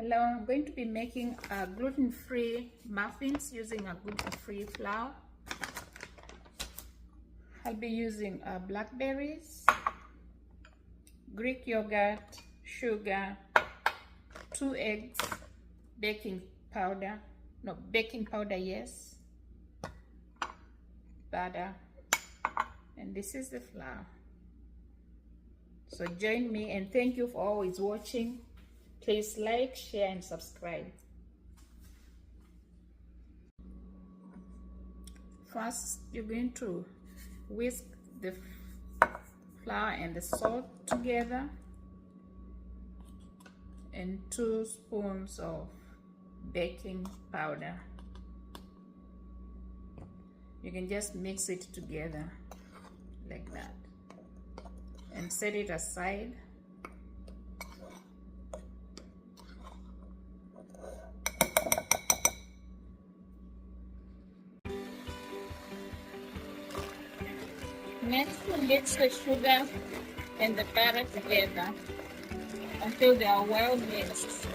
Hello, I'm going to be making gluten-free muffins using a gluten-free flour. I'll be using blackberries, Greek yogurt, sugar, 2 eggs, baking powder, yes, butter, and this is the flour. So join me, and thank you for always watching. Please like, share, and subscribe. First, you're going to whisk the flour and the salt together, and 2 spoons of baking powder. You can just mix it together like that and set it aside. Next, we mix the sugar and the butter together until they are well mixed.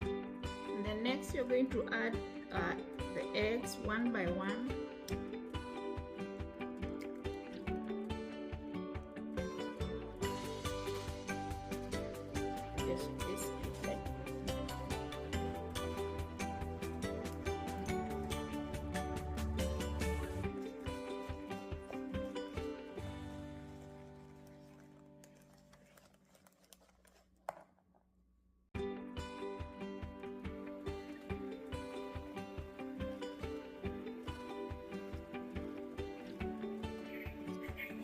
And then next, you're going to add the eggs one by one.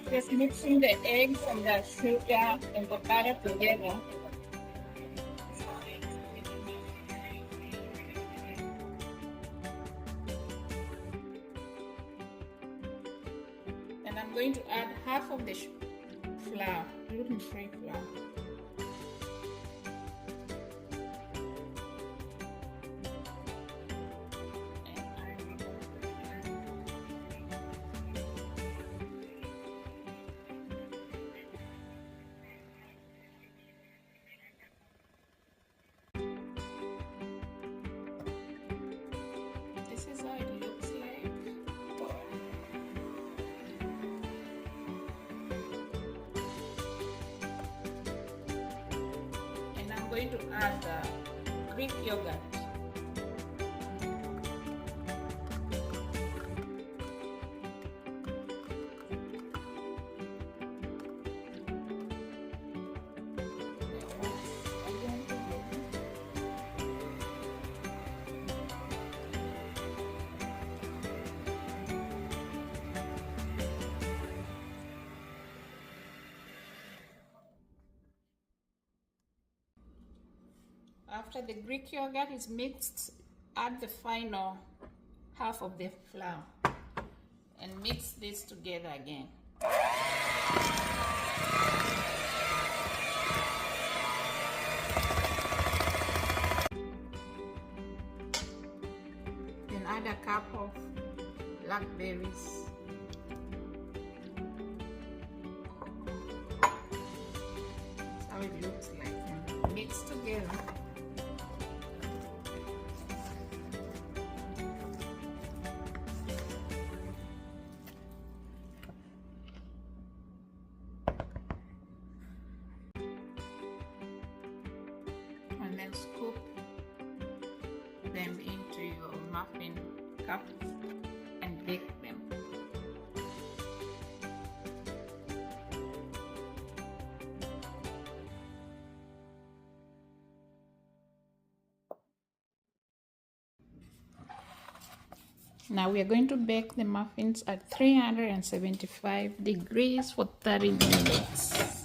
Just mixing the eggs and the sugar and the butter together. And I'm going to add half of the flour, gluten-free flour. This is how it looks like. And I'm going to add the Greek yogurt. After the Greek yogurt is mixed, add the final half of the flour and mix this together again. Then add a cup of blackberries. That's how it looks like, and mix together. And then scoop them into your muffin cup and bake them. Now we are going to bake the muffins at 375 degrees for 30 minutes.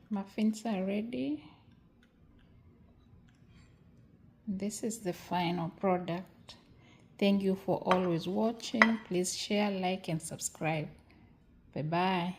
Muffins are ready. This is the final product. Thank you for always watching. Please share, like, and subscribe. Bye bye.